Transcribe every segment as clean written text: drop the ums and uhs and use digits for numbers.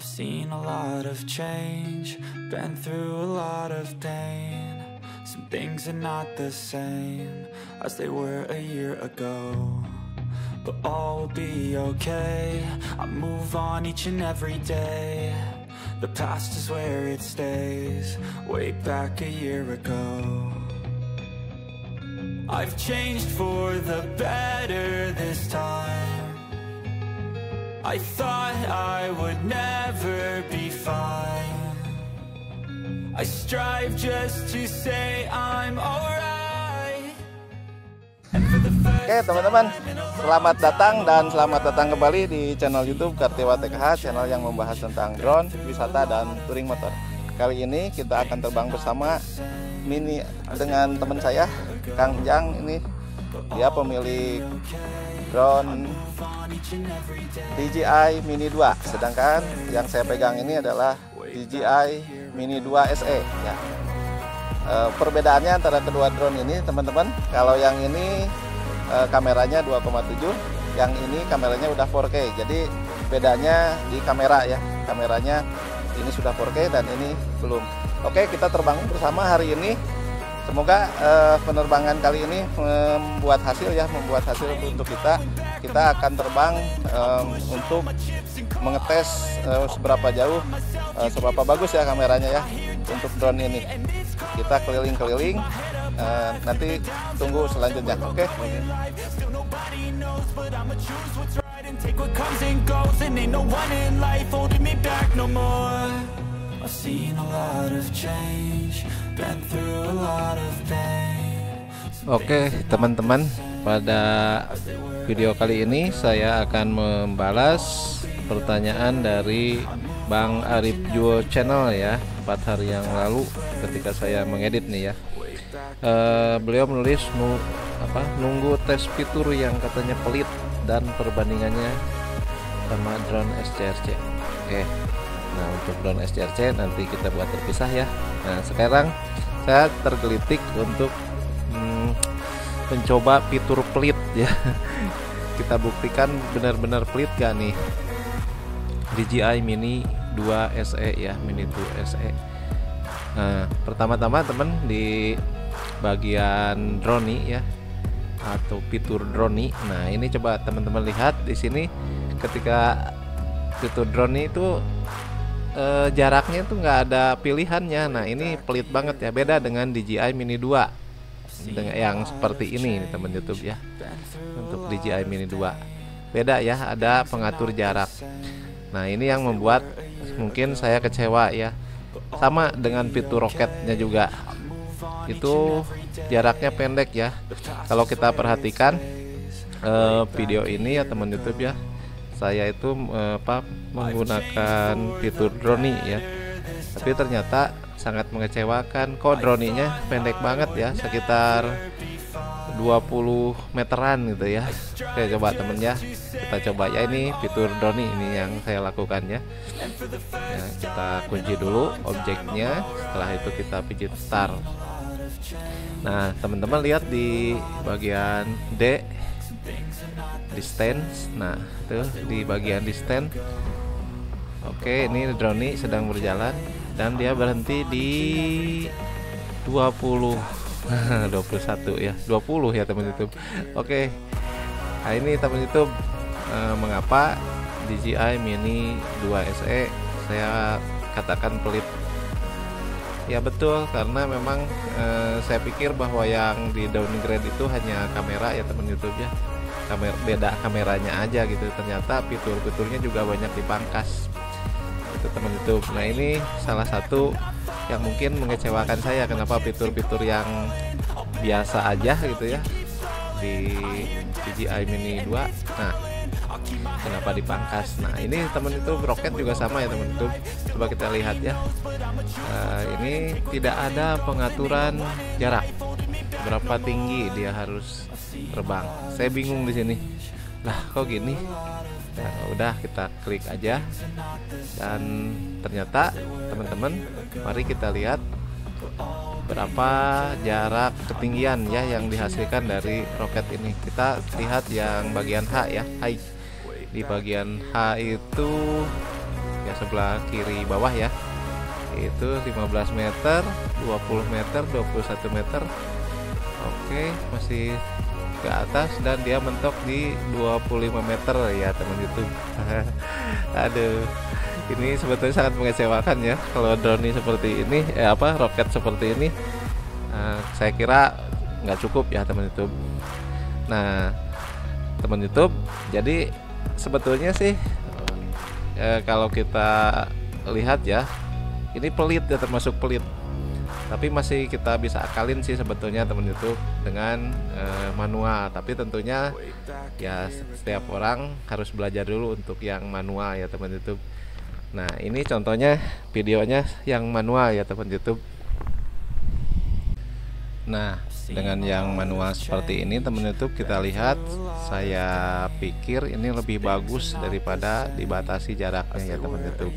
I've seen a lot of change, been through a lot of pain. Some things are not the same as they were a year ago, but all will be okay. I move on each and every day. The past is where it stays, way back a year ago. I've changed for the better this time. I thought I would never be fine. I strive just to say I'm alright. Oke teman-teman, selamat datang dan selamat datang kembali di channel YouTube Kartiwa TKH, channel yang membahas tentang drone, wisata, dan touring motor. Kali ini kita akan terbang bersama Mini dengan teman saya, Kang Jang. Ini dia pemilik drone DJI Mini 2, sedangkan yang saya pegang ini adalah DJI Mini 2 SE ya. Perbedaannya antara kedua drone ini teman-teman, kalau yang ini kameranya 2,7, yang ini kameranya udah 4K. Jadi bedanya di kamera ya, kameranya ini sudah 4K dan ini belum. Oke, kita terbang bersama hari ini. Semoga penerbangan kali ini membuat hasil ya, membuat hasil untuk kita. Kita akan terbang untuk mengetes seberapa jauh, seberapa bagus ya kameranya ya untuk drone ini. Kita keliling-keliling, nanti tunggu selanjutnya. Oke. I've seen a lot of change, been through a lot of pain. Oke teman-teman, pada video kali ini saya akan membalas pertanyaan dari Bang Arif Juo Channel ya, 4 hari yang lalu ketika saya mengedit nih ya. Beliau menulis nunggu tes fitur yang katanya pelit dan perbandingannya sama drone SCRC. Oke. Nah, untuk drone SCRC nanti kita buat terpisah ya. Nah, sekarang saya tergelitik untuk mencoba fitur pelit ya. Kita buktikan benar-benar pelit gak nih DJI Mini 2 SE ya, Mini 2 SE. Nah, pertama-tama teman di bagian drone ya, atau fitur drone. Nah, ini coba teman-teman lihat di sini ketika fitur drone itu jaraknya tuh nggak ada pilihannya. Nah, ini pelit banget ya, beda dengan DJI Mini 2 dengan yang seperti ini nih, teman YouTube ya. Untuk DJI Mini 2 beda ya, ada pengatur jarak. Nah, ini yang membuat mungkin saya kecewa ya. Sama dengan fitur roketnya juga, itu jaraknya pendek ya. Kalau kita perhatikan video ini ya teman YouTube ya, saya itu menggunakan fitur drone ya, tapi ternyata sangat mengecewakan. Kok drone-nya pendek banget ya, sekitar 20 meteran gitu ya. Oke, coba temen ya, kita coba ya, ini fitur drone ini yang saya lakukan ya. Ya, kita kunci dulu objeknya, setelah itu kita pijit start. Nah, teman-teman lihat di bagian D, distance. Nah, tuh di bagian distance. Oke, ini drone sedang berjalan dan dia berhenti di 20 21 ya, 20 ya teman YouTube. Oke. Nah, ini teman YouTube, mengapa DJI Mini 2 SE saya katakan pelit. Ya betul, karena memang saya pikir bahwa yang di downgrade itu hanya kamera ya teman YouTube ya. Beda kameranya aja gitu, ternyata fitur-fiturnya juga banyak dipangkas itu teman YouTube. Nah, ini salah satu yang mungkin mengecewakan saya, kenapa fitur-fitur yang biasa aja gitu ya di DJI Mini 2, nah kenapa dipangkas. Nah, ini teman YouTube roket juga sama ya teman YouTube. Coba kita lihat ya, ini tidak ada pengaturan jarak berapa tinggi dia harus terbang. Saya bingung di sini. Lah, kok gini? Nah, udah kita klik aja. Dan ternyata teman-teman, mari kita lihat berapa jarak ketinggian ya yang dihasilkan dari roket ini. Kita lihat yang bagian H ya, high. Di bagian H itu ya sebelah kiri bawah ya. Itu 15 meter, 20 meter, 21 meter. Oke, masih ke atas dan dia mentok di 25 meter ya teman YouTube. Aduh, ini sebetulnya sangat mengecewakan ya kalau drone ini seperti ini, roket seperti ini. Saya kira nggak cukup ya teman YouTube. Nah, teman YouTube, jadi sebetulnya sih kalau kita lihat ya, ini pelit ya, termasuk pelit. Tapi masih kita bisa akalin sih sebetulnya teman YouTube dengan manual. Tapi tentunya ya setiap orang harus belajar dulu untuk yang manual ya teman YouTube. Nah, ini contohnya videonya yang manual ya teman YouTube. Nah, dengan yang manual seperti ini teman YouTube, kita lihat, saya pikir ini lebih bagus daripada dibatasi jaraknya ya teman YouTube.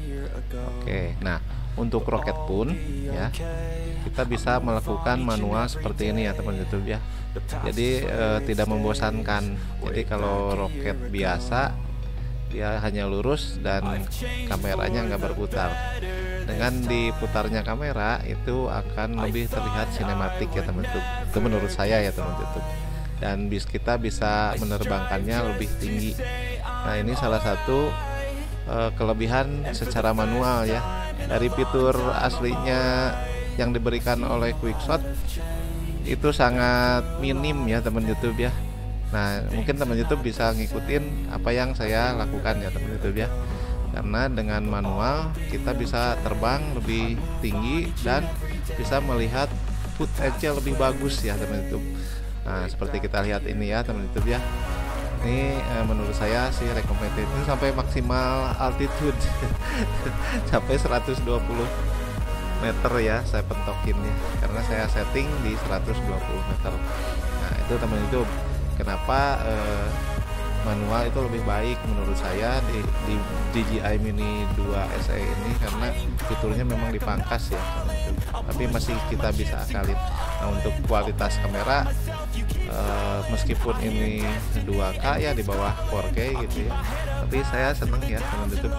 Oke, nah untuk roket pun ya kita bisa melakukan manual seperti ini ya teman YouTube ya. Jadi tidak membosankan. Jadi kalau roket biasa dia hanya lurus dan kameranya nggak berputar. Dengan diputarnya kamera itu akan lebih terlihat sinematik ya teman YouTube. Itu menurut saya ya teman YouTube. Dan kita bisa menerbangkannya lebih tinggi. Nah, ini salah satu kelebihan secara manual ya. Dari fitur aslinya yang diberikan oleh Quickshot itu sangat minim ya teman YouTube ya. Nah, mungkin teman YouTube bisa ngikutin apa yang saya lakukan ya teman YouTube ya. Karena dengan manual kita bisa terbang lebih tinggi dan bisa melihat footage-nya lebih bagus ya teman YouTube. Nah, seperti kita lihat ini ya teman YouTube ya. Ini menurut saya sih recommended ini sampai maksimal altitude sampai 120 meter ya saya pentokin ya, karena saya setting di 120 meter. Nah, itu teman YouTube kenapa manual itu lebih baik menurut saya di DJI Mini 2 SE ini, karena fiturnya memang dipangkas ya, tapi masih kita bisa akalin. Nah, untuk kualitas kamera meskipun ini 2K ya di bawah 4K gitu ya, tapi saya seneng ya teman YouTube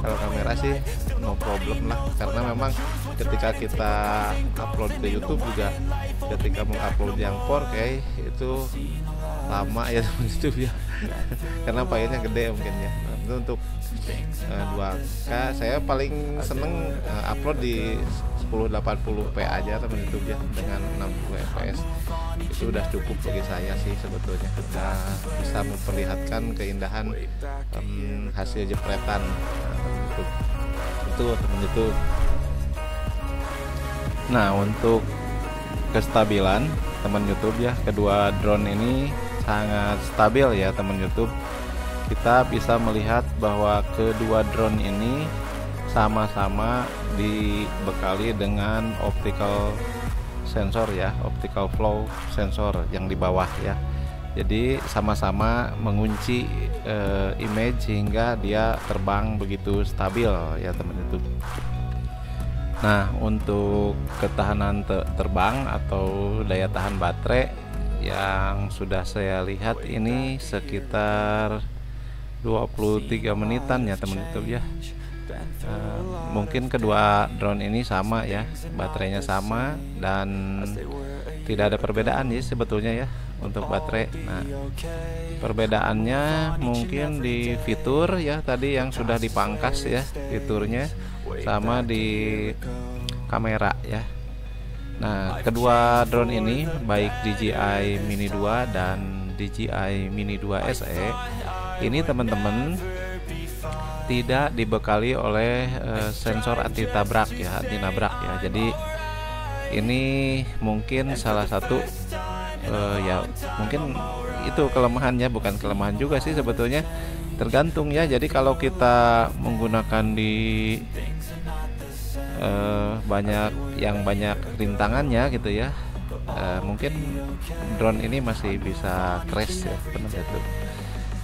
kalau kamera sih no problem lah, karena memang ketika kita upload ke YouTube juga, ketika mengupload yang 4K itu lama ya teman YouTube ya karena filenya gede mungkin ya. Itu untuk 2K saya paling seneng upload di 1080p aja teman YouTube ya, dengan 60 fps itu udah cukup bagi saya sih sebetulnya. Udah bisa memperlihatkan keindahan hasil jepretan itu teman YouTube. Nah, untuk kestabilan teman YouTube ya, kedua drone ini sangat stabil ya teman YouTube. Kita bisa melihat bahwa kedua drone ini sama-sama dibekali dengan optical sensor ya, optical flow sensor yang di bawah ya. Jadi sama-sama mengunci image sehingga dia terbang begitu stabil ya teman YouTube. Nah, untuk ketahanan terbang atau daya tahan baterai yang sudah saya lihat ini sekitar 23 menitan ya teman YouTube ya. Mungkin kedua drone ini sama ya, baterainya sama dan tidak ada perbedaan ya sebetulnya ya untuk baterai. Nah, perbedaannya mungkin di fitur ya, tadi yang sudah dipangkas ya fiturnya, sama di kamera ya. Nah, kedua drone ini baik DJI Mini 2 dan DJI Mini 2 SE ini teman-teman tidak dibekali oleh sensor anti tabrak ya, anti nabrak ya. Jadi ini mungkin salah satu ya mungkin itu kelemahannya, bukan kelemahan juga sih sebetulnya, tergantung ya. Jadi kalau kita menggunakan di banyak rintangannya gitu ya, mungkin drone ini masih bisa crash ya teman-teman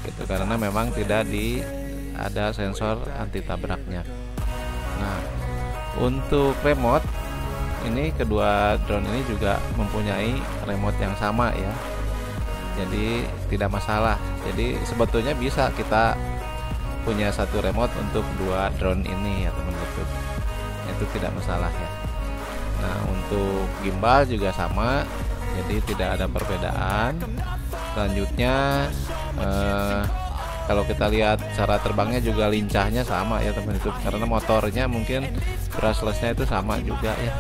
gitu, karena memang tidak ada sensor anti tabraknya. Nah, untuk remote ini kedua drone ini juga mempunyai remote yang sama ya, jadi tidak masalah. Jadi sebetulnya bisa kita punya satu remote untuk dua drone ini ya teman YouTube. Itu tidak masalah ya. Nah untuk gimbal juga sama, jadi tidak ada perbedaan. Selanjutnya kalau kita lihat cara terbangnya juga lincahnya sama ya teman YouTube, karena motornya mungkin brushlessnya itu sama juga ya.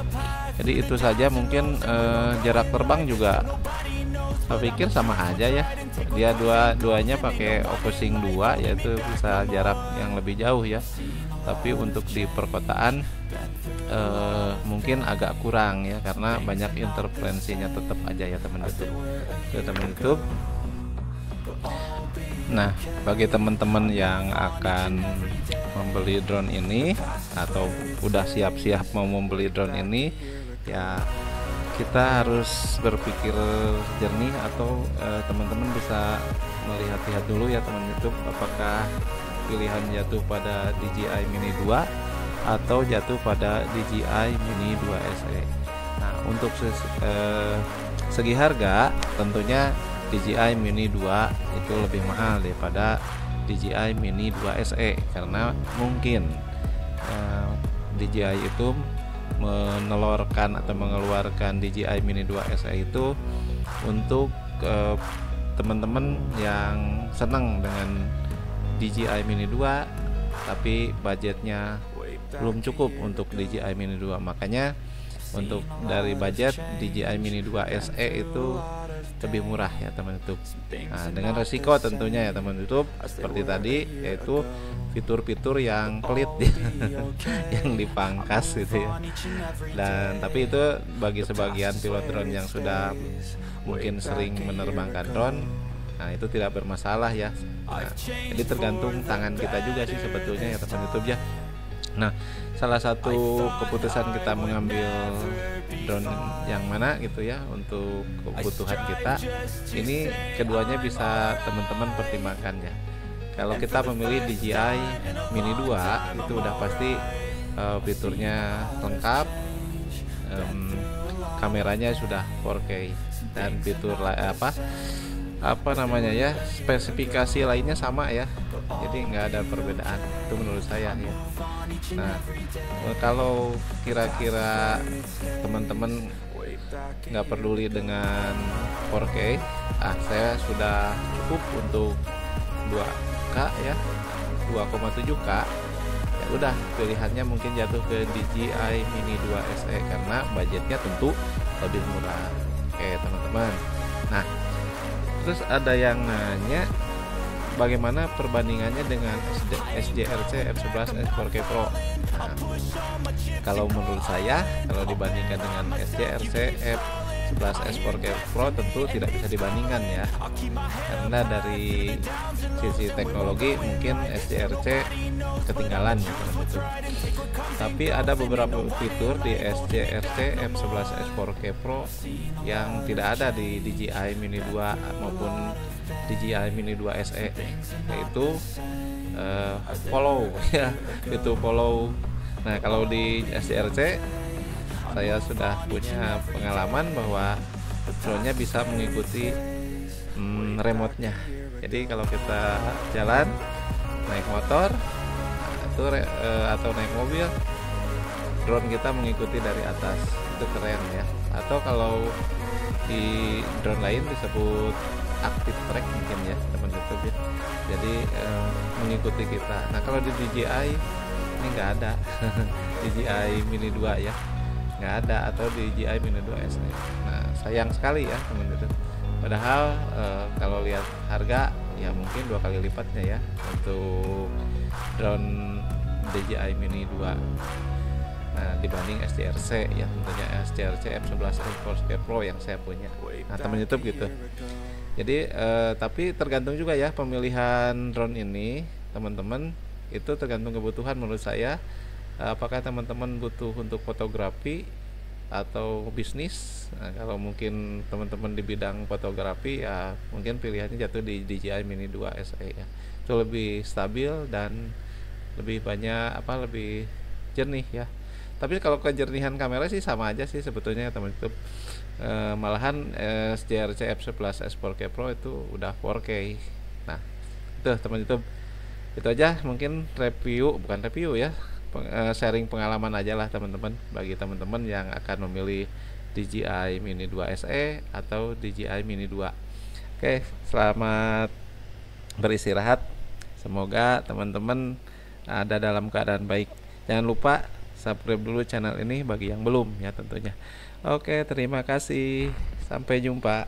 Jadi itu saja, mungkin jarak terbang juga saya pikir sama aja ya. Dia duanya pakai opposing 2, yaitu bisa jarak yang lebih jauh ya. Tapi untuk di perkotaan mungkin agak kurang ya, karena banyak interferensinya tetap aja ya teman YouTube. Ya teman YouTube. Nah, bagi teman-teman yang akan membeli drone ini atau udah siap-siap mau membeli drone ini, ya kita harus berpikir jernih, atau teman-teman bisa melihat-lihat dulu ya teman YouTube, apakah pilihan jatuh pada DJI Mini 2 atau jatuh pada DJI Mini 2 SE. Nah, untuk segi harga tentunya DJI Mini 2 itu lebih mahal daripada DJI Mini 2 SE, karena mungkin DJI itu menelurkan atau mengeluarkan DJI Mini 2 SE itu untuk teman-teman yang senang dengan DJI Mini 2 tapi budgetnya belum cukup untuk DJI Mini 2. Makanya untuk dari budget DJI Mini 2 SE itu lebih murah ya teman YouTube. Nah, dengan resiko tentunya ya teman YouTube, seperti tadi, yaitu fitur-fitur yang pelit yang dipangkas gitu ya. Dan tapi itu bagi sebagian pilot drone yang sudah mungkin sering menerbangkan drone, nah itu tidak bermasalah ya. Nah, jadi tergantung tangan kita juga sih sebetulnya ya teman YouTube ya. Nah, salah satu keputusan kita mengambil drone yang mana gitu ya untuk kebutuhan kita, ini keduanya bisa teman-teman pertimbangkan ya. Kalau kita memilih DJI Mini 2 itu udah pasti fiturnya lengkap, kameranya sudah 4K, dan fitur apa namanya ya, spesifikasi lainnya sama ya, jadi nggak ada perbedaan itu menurut saya ya. Nah, kalau kira-kira teman-teman nggak peduli dengan 4K, saya sudah cukup untuk 2K ya, 2,7K ya, udah pilihannya mungkin jatuh ke DJI Mini 2 SE karena budgetnya tentu lebih murah. Oke teman-teman, nah terus ada yang nanya bagaimana perbandingannya dengan SJRC F11 S4K Pro. Nah, kalau menurut saya, kalau dibandingkan dengan SJRC F11 S4K Pro tentu tidak bisa dibandingkan ya, karena dari sisi teknologi mungkin SJRC ketinggalan gitu. Tapi ada beberapa fitur di SJRC F11 S4K Pro yang tidak ada di DJI Mini 2 maupun DJI Mini 2 SE, yaitu follow ya, itu follow. Nah, kalau di SJRC saya sudah punya pengalaman bahwa drone-nya bisa mengikuti remote-nya. Jadi kalau kita jalan, naik motor atau naik mobil, drone kita mengikuti dari atas. Itu keren ya. Atau kalau di drone lain disebut active track mungkin ya teman YouTube ya. Jadi mengikuti kita. Nah, kalau di DJI ini nggak ada DJI Mini 2 ya, nggak ada, atau DJI Mini 2 SE. Nah, sayang sekali ya teman YouTube. Padahal kalau lihat harga ya mungkin 2 kali lipatnya ya untuk drone DJI Mini 2. Nah, dibanding SJRC ya, tentunya SJRC F11 S4K Pro yang saya punya. Nah, teman YouTube gitu. Jadi tapi tergantung juga ya pemilihan drone ini teman-teman, itu tergantung kebutuhan menurut saya. Apakah teman-teman butuh untuk fotografi atau bisnis? Nah, kalau mungkin teman-teman di bidang fotografi ya mungkin pilihannya jatuh di DJI Mini 2 SE ya. Itu lebih stabil dan lebih banyak lebih jernih ya. Tapi kalau kejernihan kamera sih sama aja sih sebetulnya teman YouTube. Malahan SJRC F11 S4K Pro itu udah 4K. Nah, itu teman YouTube. Itu aja mungkin review, bukan review ya, sharing pengalaman aja lah teman-teman, bagi teman-teman yang akan memilih DJI Mini 2 SE atau DJI Mini 2. Oke, selamat beristirahat. Semoga teman-teman ada dalam keadaan baik. Jangan lupa subscribe dulu channel ini bagi yang belum ya tentunya. Oke, terima kasih. Sampai jumpa.